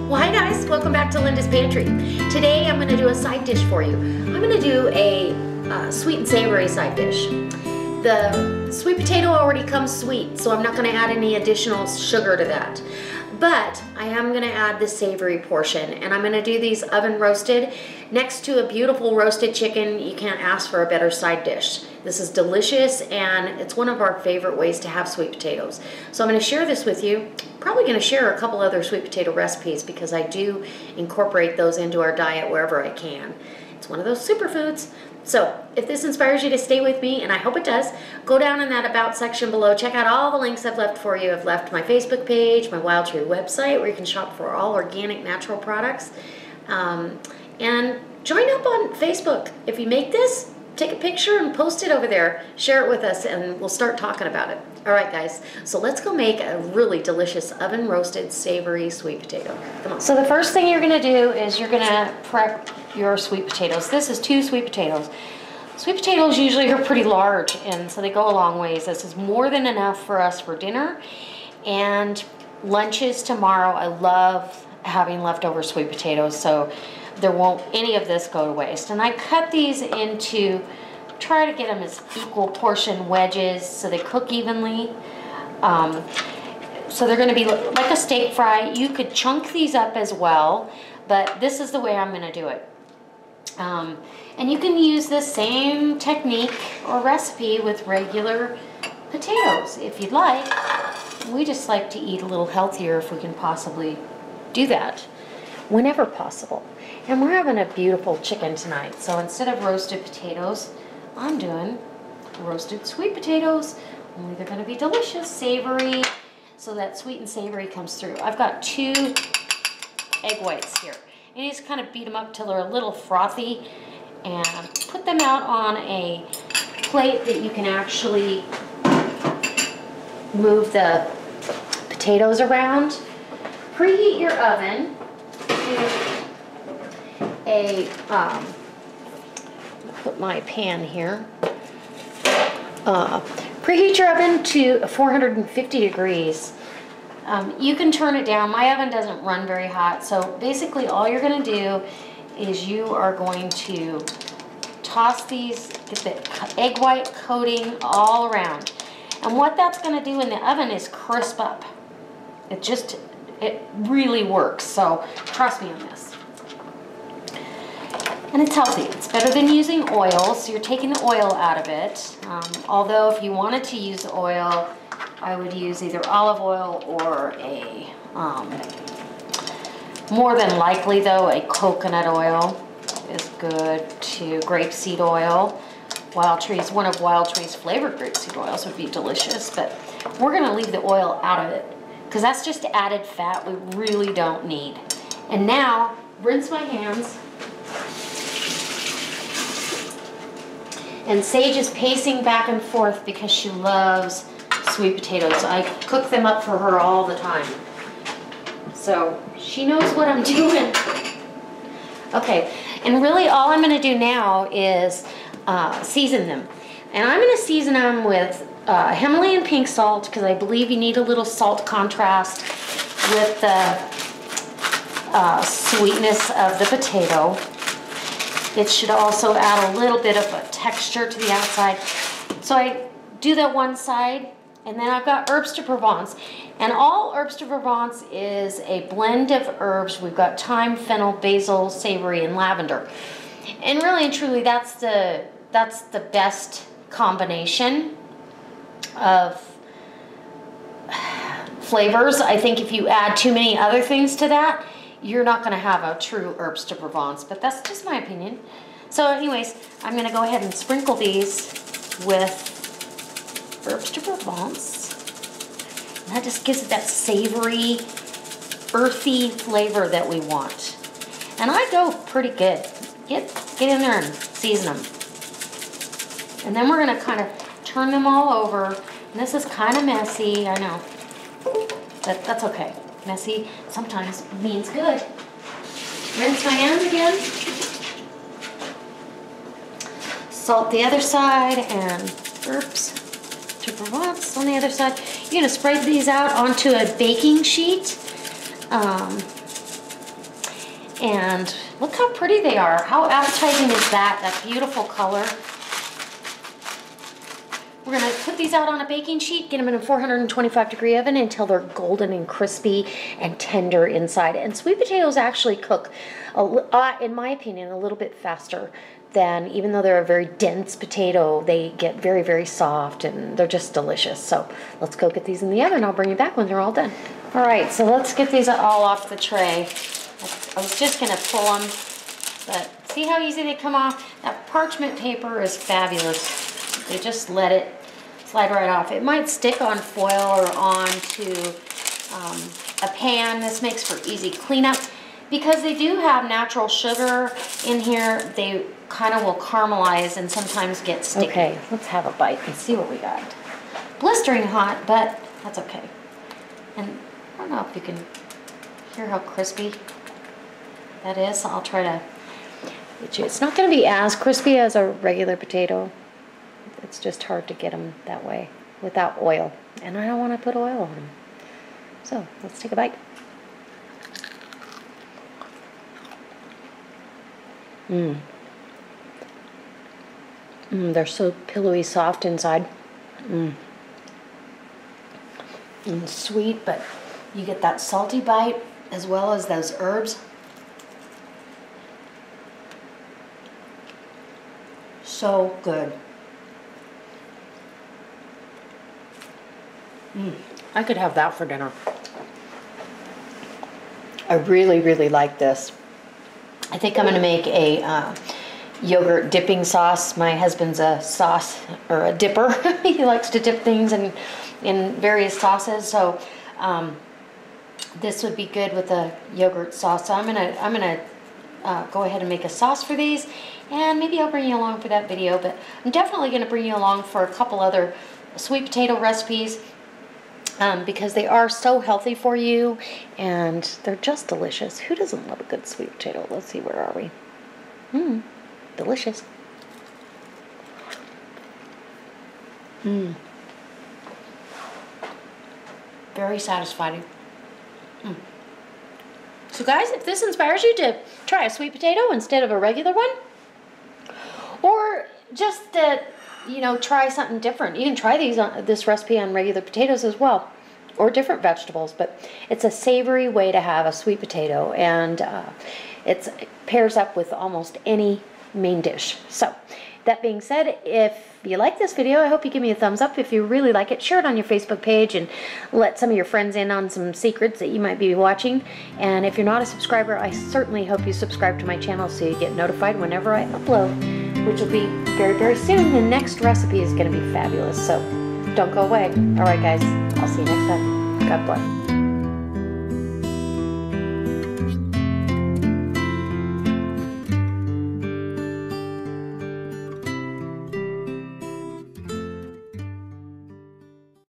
Well, hi guys, welcome back to Linda's Pantry. Today I'm going to do a side dish for you. I'm going to do a sweet and savory side dish. The sweet potato already comes sweet, so I'm not going to add any additional sugar to that. But I am going to add the savory portion, and I'm going to do these oven roasted next to a beautiful roasted chicken. You can't ask for a better side dish. This is delicious, and it's one of our favorite ways to have sweet potatoes. So I'm going to share this with you. Probably going to share a couple other sweet potato recipes because I do incorporate those into our diet wherever I can. It's one of those superfoods. So if this inspires you to stay with me, and I hope it does, go down in that About section below. Check out all the links I've left for you. I've left my Facebook page, my Wild Tree website where you can shop for all organic natural products. And join up on Facebook. If you make this, take a picture and post it over there. Share it with us and we'll start talking about it. All right, guys, so let's go make a really delicious oven roasted savory sweet potato. Come on. So the first thing you're gonna do is you're gonna prep your sweet potatoes. This is 2 sweet potatoes. Sweet potatoes usually are pretty large, and so they go a long ways. This is more than enough for us for dinner and lunches tomorrow. I love having leftover sweet potatoes, so there won't any of this go to waste. And I cut these into, try to get them as equal portion wedges so they cook evenly. So they're going to be like a steak fry. You could chunk these up as well, but this is the way I'm going to do it. And you can use the same technique or recipe with regular potatoes if you'd like. We just like to eat a little healthier if we can possibly do that, whenever possible. And we're having a beautiful chicken tonight, so instead of roasted potatoes, I'm doing roasted sweet potatoes. Only they're going to be delicious, savory, so that sweet and savory comes through. I've got 2 egg whites here. You just kind of beat them up till they're a little frothy and put them out on a plate that you can actually move the potatoes around. Preheat your oven to put my pan here. Preheat your oven to 450 degrees. You can turn it down. My oven doesn't run very hot, so basically all you're going to do is you are going to toss these, get the egg white coating all around. And what that's going to do in the oven is crisp up. It really works, so trust me on this. And it's healthy. It's better than using oil, so you're taking the oil out of it. Although if you wanted to use oil, I would use either olive oil or a, more than likely though, a coconut oil is good too. Grapeseed oil. Wild Tree's, one of Wild Tree's flavored grapeseed oils would be delicious, but we're gonna leave the oil out of it because that's just added fat we really don't need. And now, rinse my hands. And Sage is pacing back and forth because she loves sweet potatoes. I cook them up for her all the time. So she knows what I'm doing. Okay, and really all I'm gonna do now is season them. And I'm gonna season them with Himalayan pink salt because I believe you need a little salt contrast with the sweetness of the potato. It should also add a little bit of a texture to the outside. So I do that one side, and then I've got herbes de Provence. And all herbes de Provence is a blend of herbs. We've got thyme, fennel, basil, savory, and lavender. And really and truly, that's the best combination of flavors. I think if you add too many other things to that, you're not going to have a true herbes de Provence, but that's just my opinion. So anyways, I'm going to go ahead and sprinkle these with herbes de Provence. And that just gives it that savory, earthy flavor that we want. And I go pretty good. Get in there and season them. And then we're going to kind of turn them all over. And this is kind of messy, I know. But that's okay. Messy sometimes means good. Rinse my hands again. Salt the other side and herbs de Provence on the other side. You're gonna spread these out onto a baking sheet. And look how pretty they are. How appetizing is that? That beautiful color. We're gonna put these out on a baking sheet, get them in a 425-degree oven until they're golden and crispy and tender inside. And sweet potatoes actually cook, in my opinion, a little bit faster than, even though they're a very dense potato, they get very, very soft and they're just delicious. So let's go get these in the oven. I'll bring you back when they're all done. All right, so let's get these all off the tray. I was just gonna pull them, but see how easy they come off? That parchment paper is fabulous. They just let it slide right off. It might stick on foil or onto a pan. This makes for easy cleanup. Because they do have natural sugar in here, they kind of will caramelize and sometimes get sticky. Okay, let's have a bite and see what we got. Blistering hot, but that's okay. And I don't know if you can hear how crispy that is. I'll try to get you. It's not going to be as crispy as a regular potato. It's just hard to get them that way without oil. And I don't want to put oil on them. So let's take a bite. They're so pillowy soft inside. And sweet, but you get that salty bite as well as those herbs. So good. I could have that for dinner. I really, really like this. I think I'm going to make a yogurt dipping sauce. My husband's a sauce or a dipper. He likes to dip things in various sauces. So this would be good with a yogurt sauce. So I'm gonna go ahead and make a sauce for these, and maybe I'll bring you along for that video. But I'm definitely going to bring you along for a couple other sweet potato recipes. Because they are so healthy for you and they're just delicious. Who doesn't love a good sweet potato? Let's see, where are we? Delicious. Very satisfying. So guys, if this inspires you to try a sweet potato instead of a regular one, or just try something different. You can try this recipe on regular potatoes as well, or different vegetables, but it's a savory way to have a sweet potato, and it pairs up with almost any main dish. So that being said, if you like this video, I hope you give me a thumbs up. If you really like it, share it on your Facebook page and let some of your friends in on some secrets that you might be watching. And if you're not a subscriber, I certainly hope you subscribe to my channel so you get notified whenever I upload, which will be very, very soon. The next recipe is going to be fabulous, so don't go away. All right, guys, I'll see you next time. God bless.